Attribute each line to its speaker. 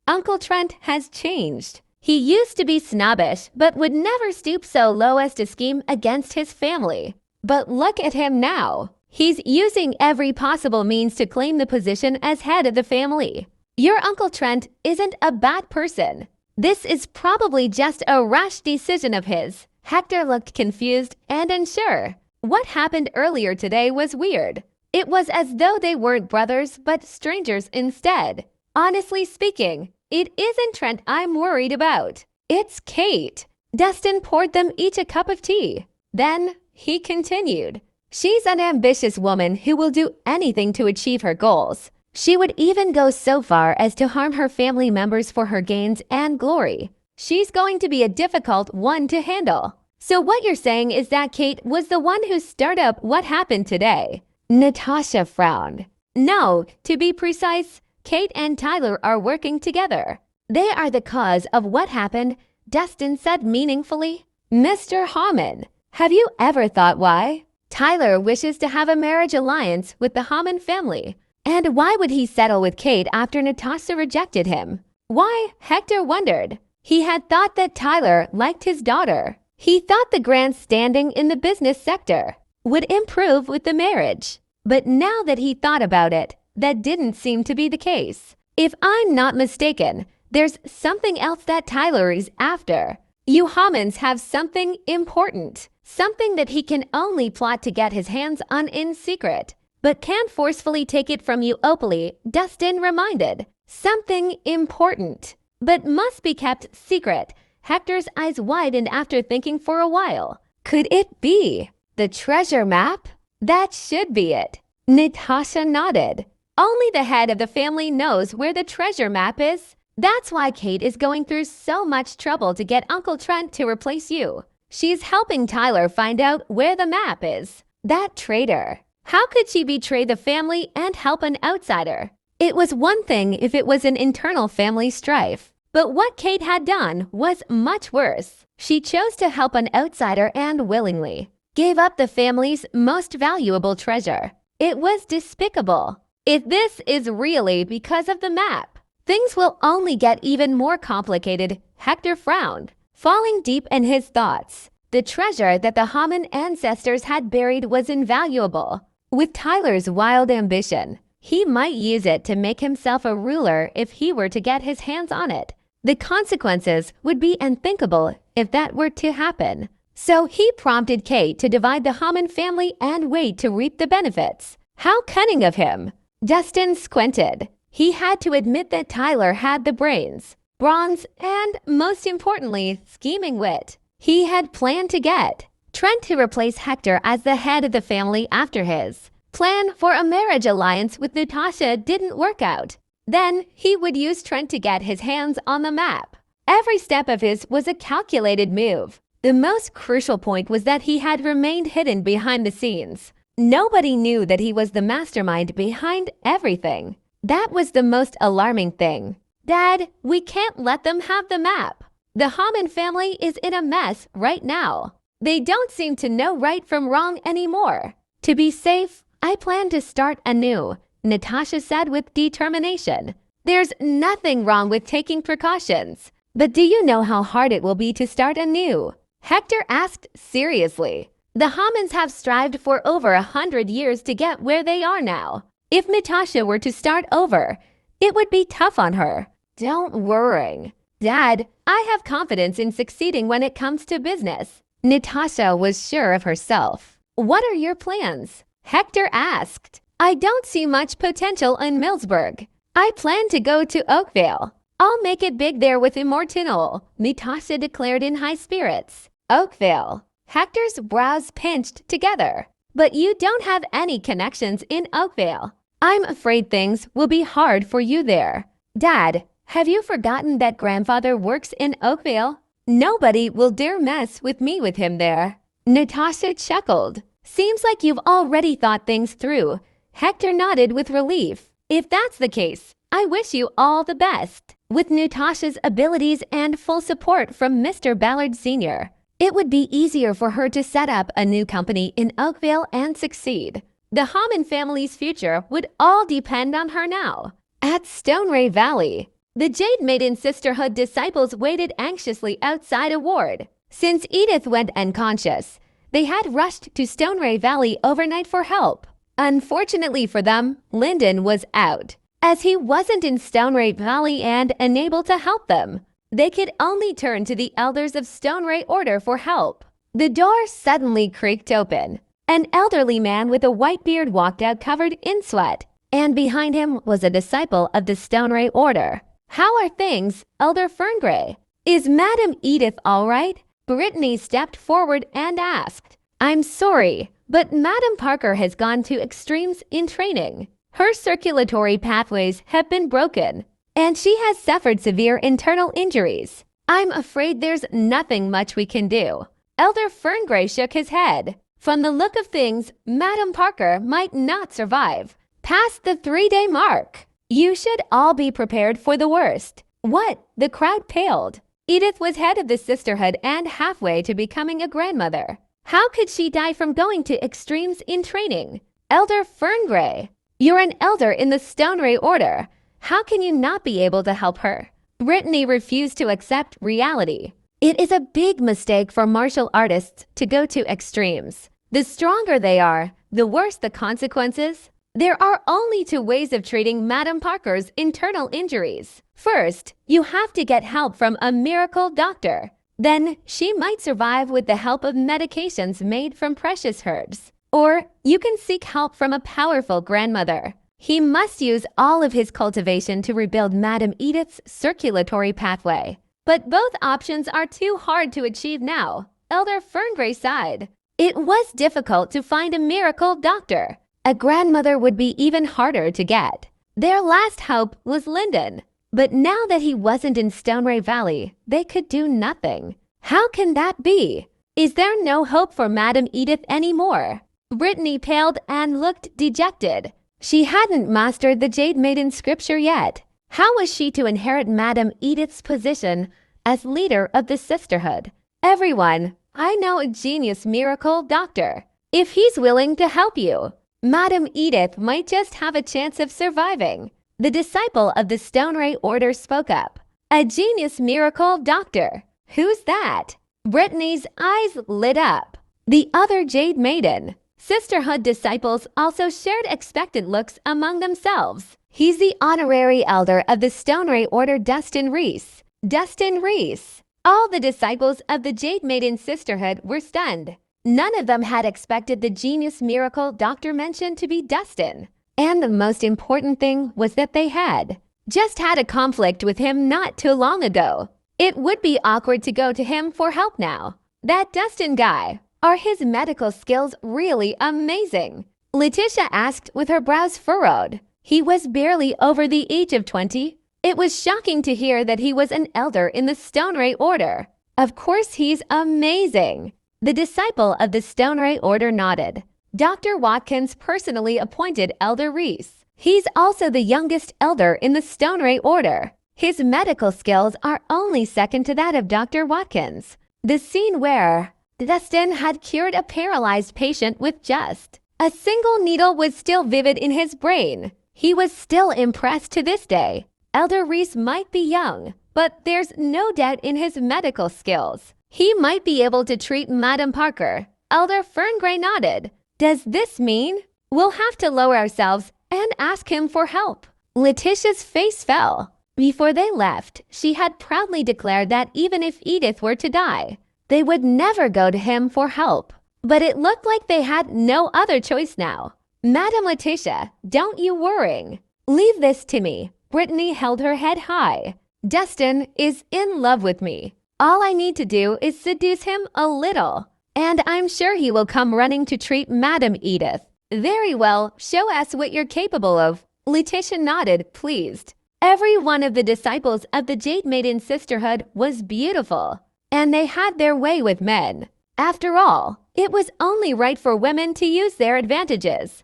Speaker 1: Uncle Trent has changed. He used to be snobbish, but would never stoop so low as to scheme against his family. But look at him now. He's using every possible means to claim the position as head of the family. Your Uncle Trent isn't a bad person. This is probably just a rash decision of his. Hector looked confused and unsure. What happened earlier today was weird. It was as though they weren't brothers, but strangers instead. Honestly speaking, it isn't Trent I'm worried about. It's Kate. Dustin poured them each a cup of tea. Then he continued. She's an ambitious woman who will do anything to achieve her goals. She would even go so far as to harm her family members for her gains and glory. She's going to be a difficult one to handle. So what you're saying is that Kate was the one who stirred up what happened today? Natasha frowned. No, to be precise, Kate and Tyler are working together. They are the cause of what happened, Dustin said meaningfully. Mr. Hammond, have you ever thought why? Tyler wishes to have a marriage alliance with the Hammond family. And why would he settle with Kate after Natasha rejected him? Why, Hector wondered. He had thought that Tyler liked his daughter. He thought the grand standing in the business sector would improve with the marriage. But now that he thought about it, that didn't seem to be the case. If I'm not mistaken, there's something else that Tyler is after. You Hammonds have something important, something that he can only plot to get his hands on in secret, but can't forcefully take it from you openly, Dustin reminded. Something important, but must be kept secret. Hector's eyes widened after thinking for a while. Could it be the treasure map? That should be it. Natasha nodded. Only the head of the family knows where the treasure map is. That's why Kate is going through so much trouble to get Uncle Trent to replace you. She's helping Tyler find out where the map is. That traitor. How could she betray the family and help an outsider? It was one thing if it was an internal family strife, but what Kate had done was much worse. She chose to help an outsider and willingly gave up the family's most valuable treasure. It was despicable. If this is really because of the map, things will only get even more complicated. Hector frowned, falling deep in his thoughts. The treasure that the Hammond ancestors had buried was invaluable. With Tyler's wild ambition, he might use it to make himself a ruler if he were to get his hands on it. The consequences would be unthinkable if that were to happen. So he prompted Kate to divide the Hammond family and wait to reap the benefits. How cunning of him! Dustin squinted. He had to admit that Tyler had the brains, brawn, and, most importantly, scheming wit. He had planned to get Trent to replace Hector as the head of the family after his plan for a marriage alliance with Natasha didn't work out. Then he would use Trent to get his hands on the map. Every step of his was a calculated move. The most crucial point was that he had remained hidden behind the scenes. Nobody knew that he was the mastermind behind everything. That was the most alarming thing. Dad, we can't let them have the map. The Hammond family is in a mess right now. They don't seem to know right from wrong anymore. To be safe, I plan to start anew, Natasha said with determination. There's nothing wrong with taking precautions. But do you know how hard it will be to start anew? Hector asked seriously. The Hammonds have strived for over 100 years to get where they are now. If Natasha were to start over, it would be tough on her. Don't worry. Dad, I have confidence in succeeding when it comes to business. Natasha was sure of herself. What are your plans? Hector asked. I don't see much potential in Millsburg. I plan to go to Oakvale. I'll make it big there with Immortinal, Natasha declared in high spirits. Oakvale. Hector's brows pinched together. But you don't have any connections in Oakvale. I'm afraid things will be hard for you there. Dad, have you forgotten that grandfather works in Oakvale? Nobody will dare mess with me with him there. Natasha chuckled. Seems like you've already thought things through. Hector nodded with relief. If that's the case, I wish you all the best. With Natasha's abilities and full support from Mr. Ballard Sr., it would be easier for her to set up a new company in Oakvale and succeed. The Hammond family's future would all depend on her now. At Stonerae Valley, The Jade Maiden Sisterhood disciples waited anxiously outside a ward. Since Edith went unconscious, they had rushed to Stoneray Valley overnight for help. Unfortunately for them, Lyndon was out, as he wasn't in Stoneray Valley and unable to help them. They could only turn to the elders of Stoneray Order for help. The door suddenly creaked open. An elderly man with a white beard walked out covered in sweat, and behind him was a disciple of the Stoneray Order. "How are things, Elder Ferngray? Is Madam Edith all right?" Brittany stepped forward and asked. "I'm sorry, but Madam Parker has gone to extremes in training. Her circulatory pathways have been broken, and she has suffered severe internal injuries. I'm afraid there's nothing much we can do." Elder Ferngray shook his head. From the look of things, Madam Parker might not survive past the 3-day mark. You should all be prepared for the worst. What? The crowd paled. Edith was head of the sisterhood and halfway to becoming a grandmother. How could she die from going to extremes in training? Elder Ferngray, you're an elder in the Stoneray Order. How can you not be able to help her? Brittany refused to accept reality. It is a big mistake for martial artists to go to extremes. The stronger they are, the worse the consequences. There are only 2 ways of treating Madam Parker's internal injuries. First, you have to get help from a miracle doctor. Then, she might survive with the help of medications made from precious herbs. Or, you can seek help from a powerful grandmother. He must use all of his cultivation to rebuild Madam Edith's circulatory pathway. But both options are too hard to achieve now. Elder Ferngray sighed. It was difficult to find a miracle doctor. A grandmother would be even harder to get. Their last hope was Lyndon. But now that he wasn't in Stoneray Valley, they could do nothing. How can that be? Is there no hope for Madam Edith anymore? Brittany paled and looked dejected. She hadn't mastered the Jade Maiden scripture yet. How was she to inherit Madam Edith's position as leader of the sisterhood? "Everyone, I know a genius miracle doctor. If he's willing to help you, Madam Edith might just have a chance of surviving." The disciple of the Stoneray Order spoke up. "A genius miracle doctor? Who's that?" Brittany's eyes lit up. The other Jade Maiden. Sisterhood disciples also shared expectant looks among themselves. "He's the honorary elder of the Stoneray Order, Dustin Reese." Dustin Reese. All the disciples of the Jade Maiden Sisterhood were stunned. None of them had expected the genius miracle doctor mentioned to be Dustin. And the most important thing was that they had just had a conflict with him not too long ago. It would be awkward to go to him for help now. That Dustin guy, are his medical skills really amazing? Letitia asked with her brows furrowed. He was barely over the age of 20. It was shocking to hear that he was an elder in the Stoneray Order. Of course he's amazing. The disciple of the Stoneray Order nodded. Dr. Watkins personally appointed Elder Reese. He's also the youngest elder in the Stoneray Order. His medical skills are only second to that of Dr. Watkins. The scene where Dustin had cured a paralyzed patient with just a single needle was still vivid in his brain. He was still impressed to this day. Elder Reese might be young, but there's no doubt in his medical skills. He might be able to treat Madam Parker. Elder Ferngray nodded. Does this mean we'll have to lower ourselves and ask him for help? Letitia's face fell. Before they left, she had proudly declared that even if Edith were to die, they would never go to him for help. But it looked like they had no other choice now. "Madam Letitia, don't you worry. Leave this to me." Brittany held her head high. "Dustin is in love with me. All I need to do is seduce him a little, and I'm sure he will come running to treat Madam Edith." "Very well, show us what you're capable of." Letitia nodded, pleased. Every one of the disciples of the Jade Maiden Sisterhood was beautiful, and they had their way with men. After all, it was only right for women to use their advantages.